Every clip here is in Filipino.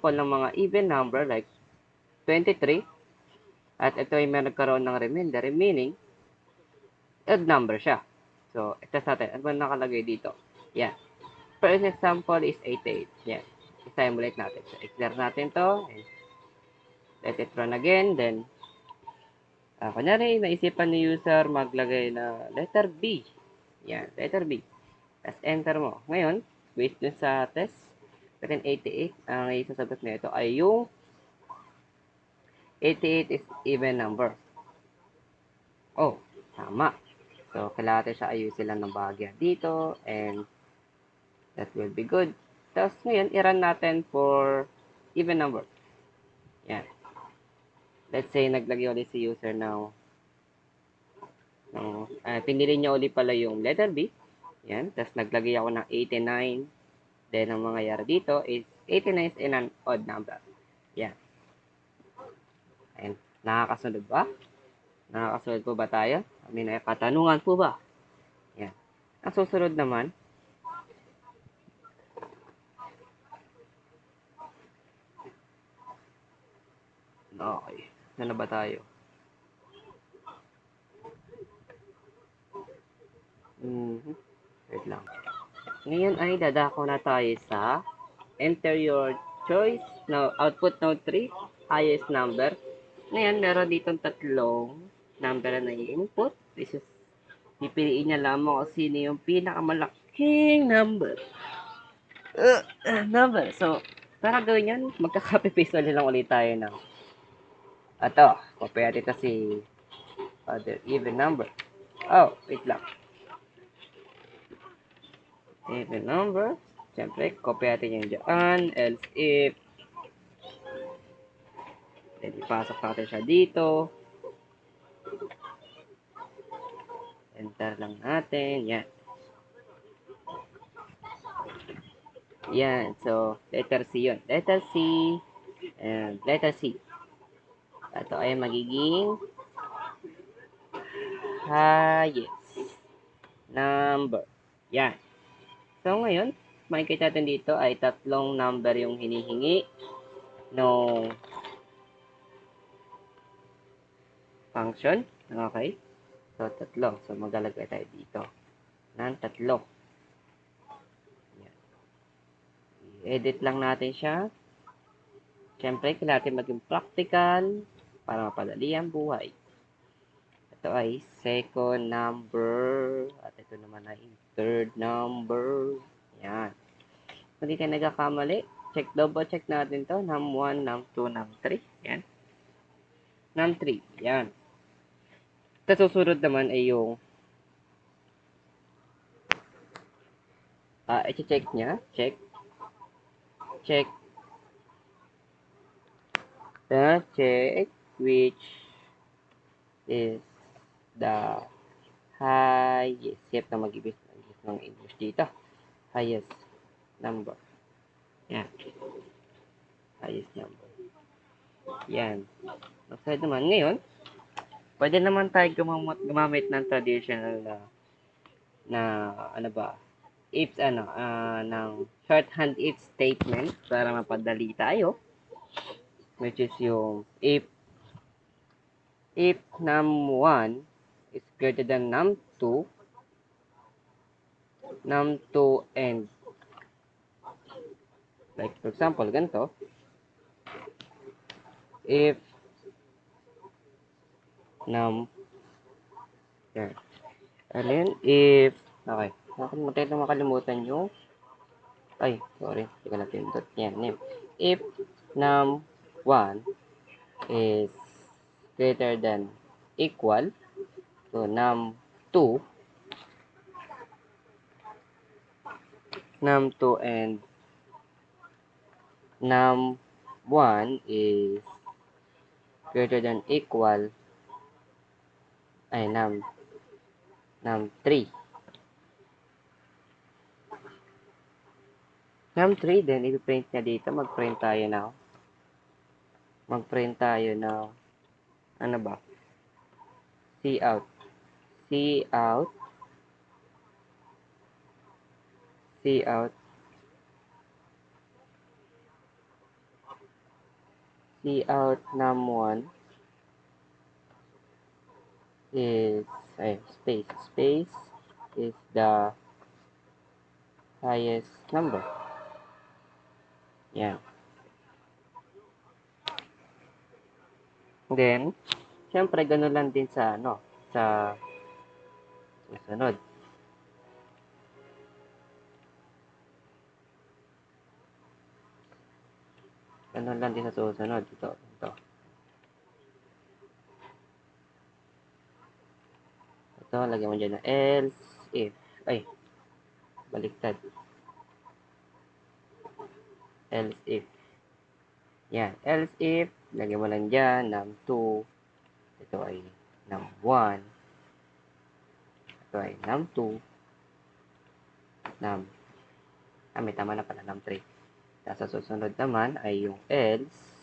ng mga even number like 23 at ito ay may nagkaroon ng remainder, meaning odd number siya. So, test natin. Ano ba nakalagay dito? Yan. First example is 88. Yan. I-simulate natin. So, i-clear natin to. And let it run again. Then, kunyari, naisipan ni user maglagay na letter B. Yan. Letter B. Tapos enter mo. Ngayon, based dun sa test, within 88, ang isasagot na ito ay yung 88 is even number. Oh, tama. So, kailangan natin siya ayusin lang ng bahagya dito and that will be good. Tapos ngayon, i-run natin for even number. Yan. Let's say, naglagay ulit si user ng pinili niya ulit pala yung letter B. Yan. Tapos naglagay ako ng 89. Then, ang mangyayari dito is 89 is in an odd number. Yan. And, nakakasunod ba? Nakakasunod po ba tayo? May katanungan po ba? Yan. Ang susunod naman, okay. Saan na ba tayo? Wait lang. Ngayon ay dadako na tayo sa enter your choice. Now, output node 3, highest number. Ngayon, meron ditong tatlong number na i-input. This is, pipiliin niya lamang kung sino yung pinakamalaking number. So, para gawin yan, magkaka-paste ulit lang ulit tayo ng ito. Copy natin ito si other even number. Oh, wait lang. Even number. Siyempre, copy natin yung dyan. Else if. Then, ipasok natin siya dito. Enter lang natin. Yan. Yan. So, letter C yun. Letter C. And letter C. Ito ay magiging highest number. Yan. So, ngayon, makikita natin dito ay tatlong number yung hinihingi nung function. Okay? So, tatlo. So, maglalagay tayo dito ng tatlo. Yan. I-edit lang natin siya. Siyempre, kailangan natin maging practical para mapadali ang buhay. Ito ay second number. At ito naman ay third number. Yan. Kung di tayo nagkakamali, double check natin to. Num1, num2, num3. Yan. Num3. Yan. Ito susunod naman ay yung i-check niya. Check. Check which is the highest. Siyep na mag-ibig ng English dito. Highest number. Yan. Highest number. Yan. Aside naman, ngayon, pwede naman tayo gumamit ng traditional na ano ba, if ng shorthand if statement para mapadali tayo, which is yung if num1 is greater than num2 and like for example ganito, if yan. Alin, if okay, huwag na makalimutan yung sorry, hindi ko na pindot yan. If num1 is greater than equal to num2 and num1 is greater than equal num3 then i-print niya dito, mag-print tayo na ano ba, cout Cout num1 is, space is the highest number. Yan. Then, syempre, ganun lang din sa, sa susunod. Ganun lang din sa susunod. Ito. Ito, lagyan mo dyan na else, if. Ay, baliktad. Else if. Yan. Else if, lagyan mo lang dyan, num2. Ito ay num1. Ito ay num2. May tama na pala, num3. Tapos sa susunod naman ay yung else.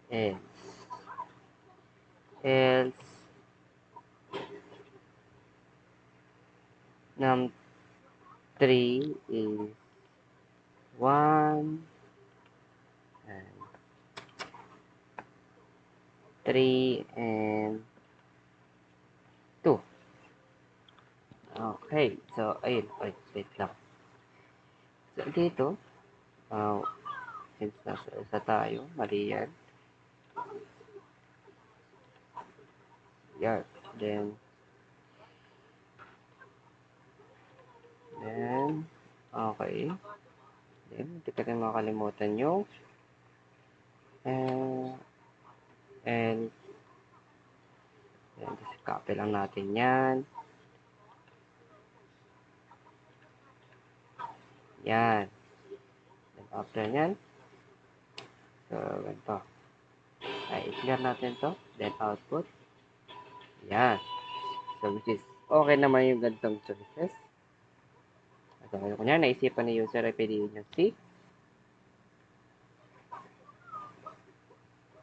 Else num3 is 1 and 3 and 2. Okay, so ayun, wait lang. So dito, since nasa isa tayo, mali yan. Yan, then okay. Then, hindi ka rin makalimutan yung and just copy lang natin yan. Yan. Then, after yan, so, ganito. Ay, i-clear natin to. Then, output. Yan. So, which is, okay naman yung ganitong choices. So, kunyari, naisipan ni user ay piliin yung C.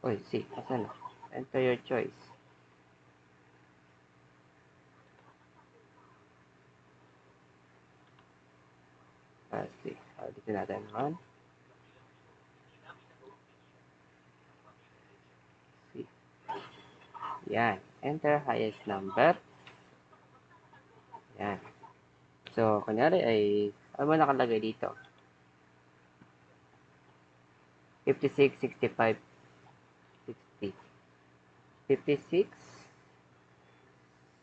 Uy, C. Asan na? Enter your choice. C. Dito natin naman. C. Yan. Enter highest number. Yan. So, kunyari ay, ano ba nakalagay dito? 56, 65, 60. 56,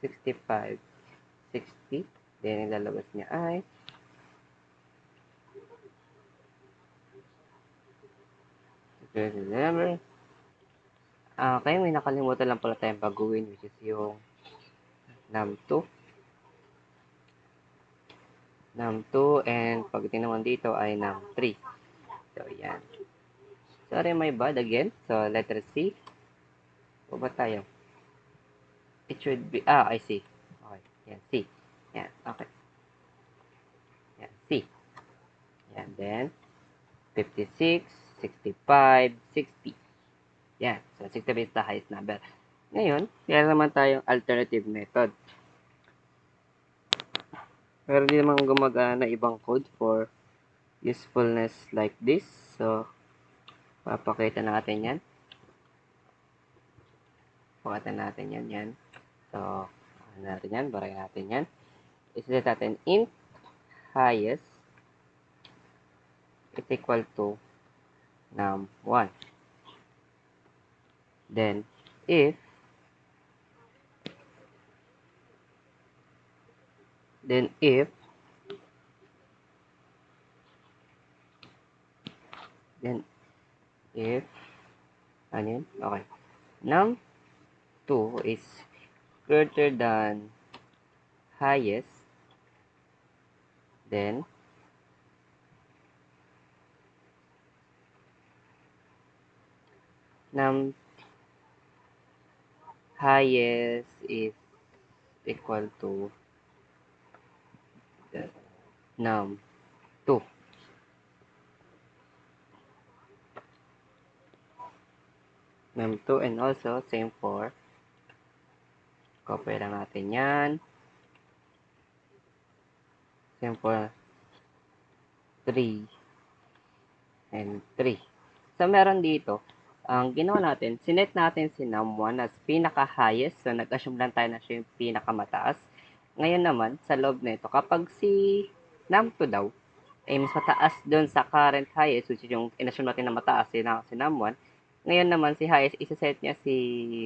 65, 60. Then, ilalabas niya ay number. Okay, may nakalimutan lang pala tayong baguhin, which is yung num2. num2, and pag tinaman dito ay num3. So, yan. Sorry, my bad again. So, letter C. O ba tayo? It should be, I see. Okay, yan, C. Yan, okay. Yan, C. Yan, then, 56, 65, 60. Yan, so 65 is the highest number. Ngayon, meron naman tayong alternative method. Meron din naman gumagana ibang code for usefulness like this. So, papakita natin yan. Pakita natin yan. So, ano natin yan? Baray natin yan. Iset natin int highest is equal to num1. Then, if ano yun? Okay. Num2 is greater than highest, then num highest is equal to num2. Num2, and also same for, copy lang natin yan. Same for 3 and 3. So, meron dito, ang ginawa natin, sinet natin si num1 as pinaka-highest. So, nag-assume lang tayo na siya yung pinakamataas. Ngayon naman, sa loob nito, kapag si num2 daw, ay mas mataas doon sa current highest, which is yung in-assume natin na mataas si num1, ngayon naman si highest, isa-set niya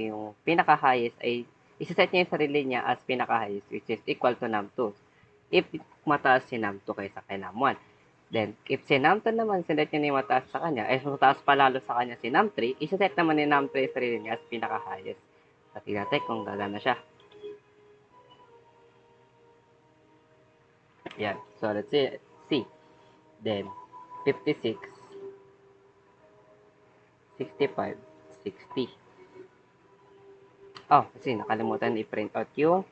yung pinaka-highest ay isa-set niya yung sarili niya as pinaka-highest, which is equal to num2. If mataas si num2 kaysa kay num1. Then, if si num2 naman, sinet niya na yung mataas sa kanya, ay mataas pa lalo sa kanya si num3, isa-set naman ni num3 yung sarili niya as pinaka-highest. So, tingnan natin kung gagana siya. Yan. So, let's see. Then, 56, 65, 60. Oh, kasi nakalimutan i-print out yung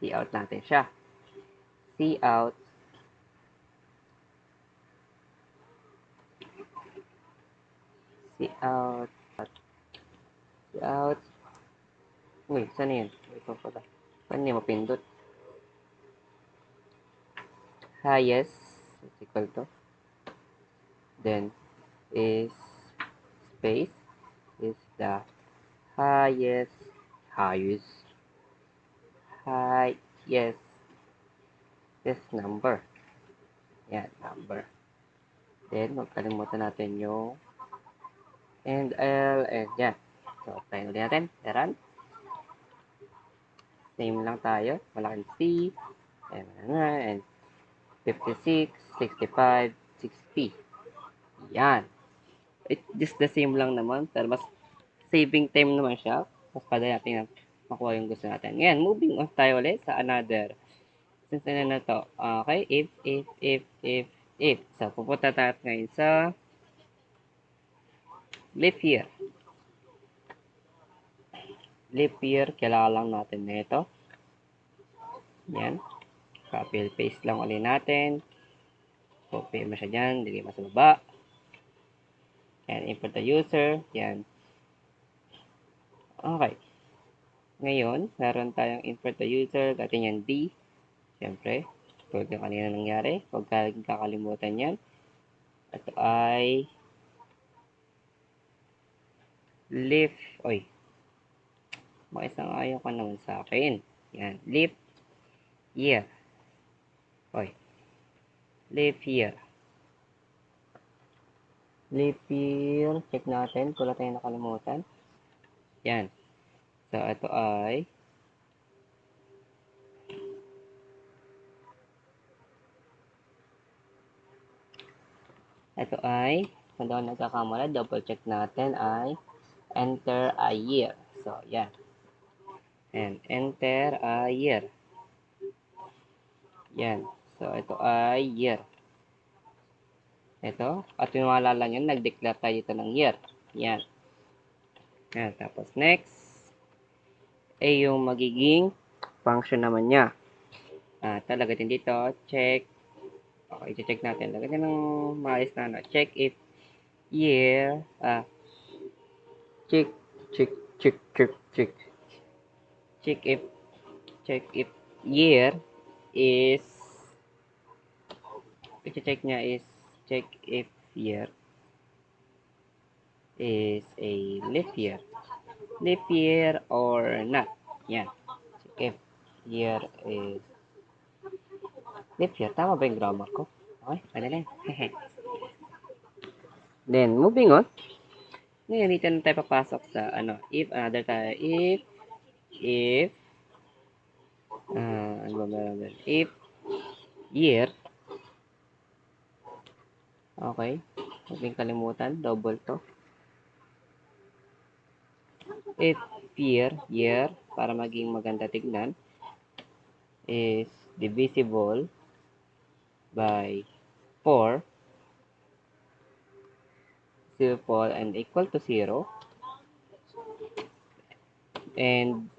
C-out natin siya. C-out. C-out. C-out. Uy, saan yun? Ito pala. Saan niya mapindot? Highest is equal to. Then, is space is the highest this number. Yan, number. Then, magkalimutan natin yung and L and yan. So, tayo ulit natin. Run. Same lang tayo. Malaking C. And 56, 65, 60. Yan. It's just the same lang naman. Pero mas saving time naman siya. Mas padali natin makuha yung gusto natin. Ngayon, moving on tayo ulit sa another. Since na to. Okay, if. So, pupunta tayo ngayon sa leap year. Leap year, kailangan lang natin na ito. Yan. Copy paste lang ulit natin. Copy mo siya dyan. Dili mo sa baba. Yan, import the user. Yan. Okay. Ngayon, meron tayong import the user. Datin yan D. Siyempre, tulad yung kanina nangyari. Huwag kakalimutan yan. Ito ay leaf. Oy. Makisang ayaw ka naman sa akin. Yan. Leaf year. Oy. Leaf year. Leaf year. Check natin. Kung wala tayong nakalimutan. Yan. So, ito ay kung doon nagkakamala, double check natin ay enter a year. So, yan. And enter a year. Yan. So, ito ay year. Ito. At yung maalala nyo, nag-declare tayo dito ng year. Yan. Yan. Tapos, next. Ay yung magiging function naman niya. Talaga din dito. Check. Okay, i-check natin. Lagyan ng maayos na. Check if year. Check. Check if year is i-check niya is check if year is a leap year. Leap year or not. Yan. Check if year is leap year. Tama ba yung grammar ko? Okay, madali. Then, moving on. Ngayon, dito na tayo papasok sa if another tayo. If ano ba meron doon? If year. Okay. Huwag kayong kalimutan. Double to. If year, para maging maganda tignan, is divisible by 4, simple and equal to 0, and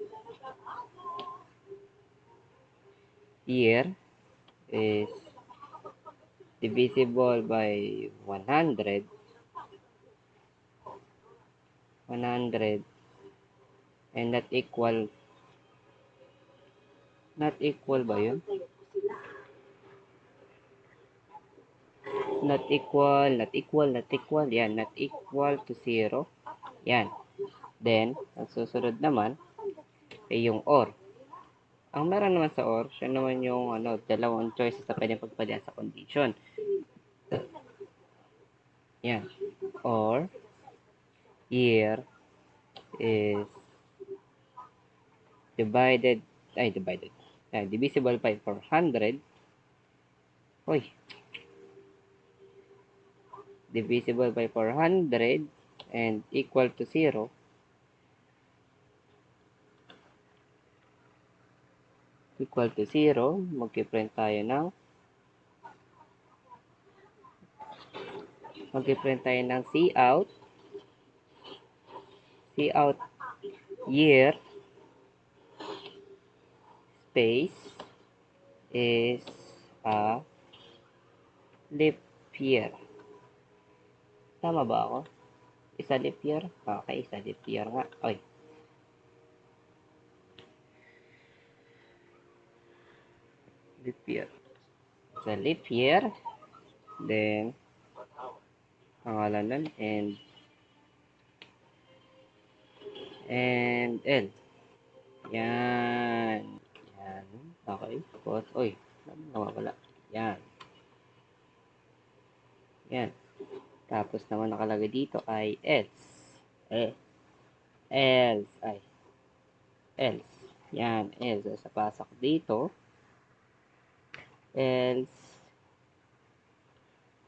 year is divisible by 100, and not equal ba yun? not equal, not equal, not equal. Yan, not equal to 0. Yan. Then, ang susunod naman ay yung or. Ang meron naman sa or, siya naman yung dalawang choices na pwedeng pagpalian sa condition. Yan. Or, year is divisible by 400. Uy. Divisible by 400 and equal to 0. Equal to 0. Mag-print tayo ng Cout. Cout year space is a leap year. Tama ba ako? Isa leap year? Okay, isa leap year nga. Oy. Leap year. Isa leap year. Then, pangalan nun, and L. Yan. Yan. Okay. Tapos, oy. Nawawala. Yan. Yan. Tapos naman nakalagay dito ay else. Else. Ay. Else. Yan. Else. Sa pasok dito. Else.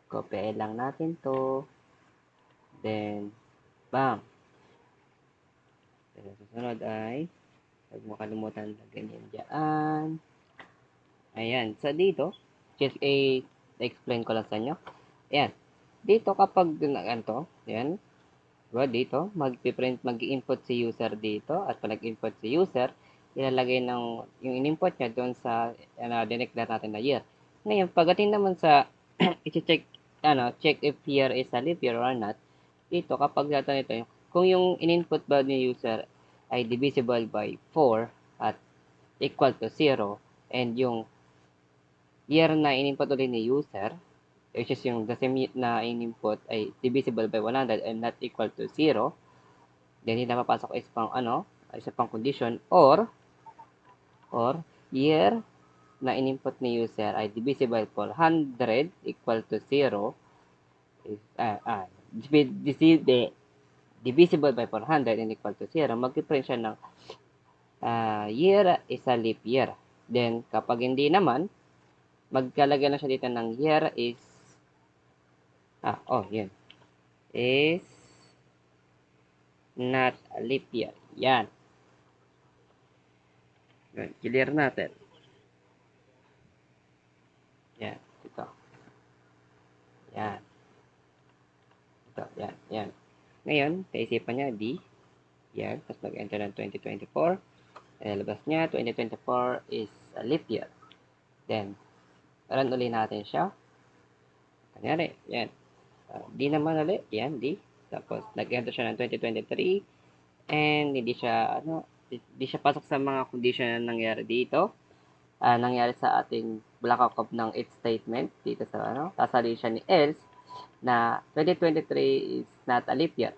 Copy lang natin to. Then, bam. Then, susunod ay huwag mo kalimutan na ganyan dyan. Ayan. So, dito, just explain ko lang sa inyo. Ayan. Dito, kapag ganito, ayan, diba, dito, mag-input si user dito, at pag nag-input si user, ilalagay yung in-input niya doon sa, dineclare natin na year. Ngayon, pagdating naman sa, i-check, check if year is a leap year or not, dito, kapag nito, kung yung in-input ba ni user ay divisible by 4 at equal to 0, and yung year na in-input ulit ni user, which is yung the same na in-input ay divisible by 100 and not equal to 0, then hindi na papasok is pang condition, or year na in-input ni user ay divisible by 100 equal to 0 is divisible by 400 and equal to 0, mag-print siya ng year is a leap year. Then, kapag hindi naman, magkalagay na siya dito ng year is yun. Is not a leap year. Yan. Yan. Clear natin. Yan. Ito. Yan. Ito. Yan. Yan. Ngayon, kaisipan niya, yan. Tapos mag-enter ng 2024. Labas niya, 2024 is a leap year. Then, run ulit natin siya. Kanyari, yan. D naman ulit. Yan, D. Tapos, nag-enter siya ng 2023. And, hindi siya pasok sa mga condition na nangyari dito. Nangyari sa ating blockout ng if statement dito sa sasali siya ni else na 2023 is not a leap year.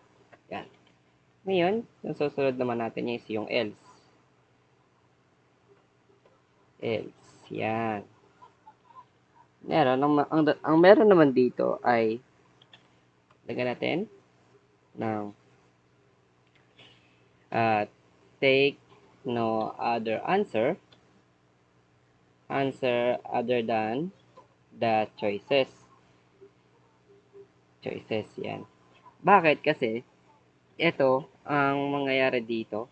Yan. Ngayon, yung susunod naman natin is yung else. Else. Yan. Ang meron naman dito ay lagyan natin ng take no other answer other than the choices. Yan. Bakit? Kasi ito, ang mangyayari dito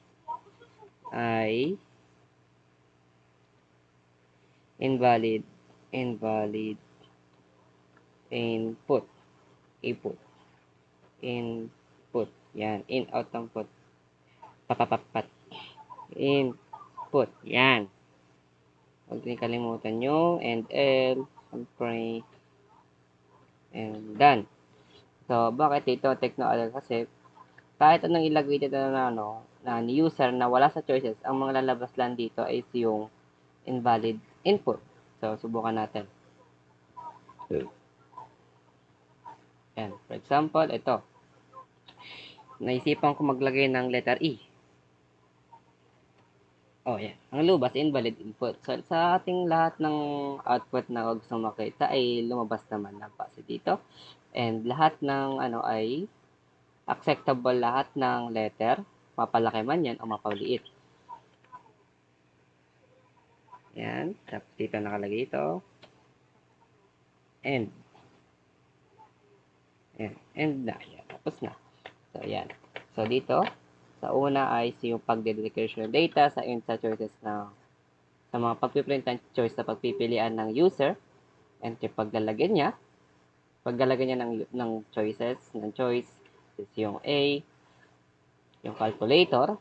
ay invalid input. Yan. In, out ng put. Papapapat. Input. Yan. Huwag din kalimutan yung and L, pray, and done. So, bakit ito techno-other? Kasi, kahit anong ilagay dito na ni user na wala sa choices, ang mga lalabas lang dito is yung invalid input. So, subukan natin. Yan. For example, ito. Naisipan ko maglagay ng letter E. Oh, yan. Ang lubas, invalid input. So, sa ating lahat ng output na gustong makita ay lumabas naman na base dito. And lahat ng ano ay acceptable lahat ng letter, mapalaki man yan o mapaliit. Yan. Tapos dito nakalagay ito. End. Yan. End na. Yan. Tapos na. So, yan. So, dito, sa una ay yung pag-declaration ng data sa choices na sa mga pagpiprint ng choice na pagpipilian ng user and yung paglalagay niya ng choices, ng choice is yung A, yung calculator,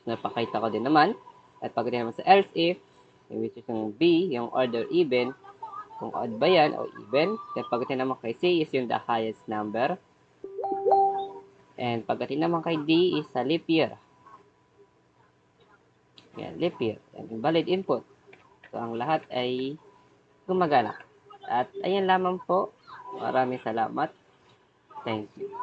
napakita ko din naman, at pagdating naman sa else if, which is yung B, yung order even, kung odd ba yan o even, then pagdating naman kay C is yung the highest number, and pagdating naman kay D is sa leap year. Yan, leap year. And valid input. So, ang lahat ay gumagana. At ayan lamang po. Maraming salamat. Thank you.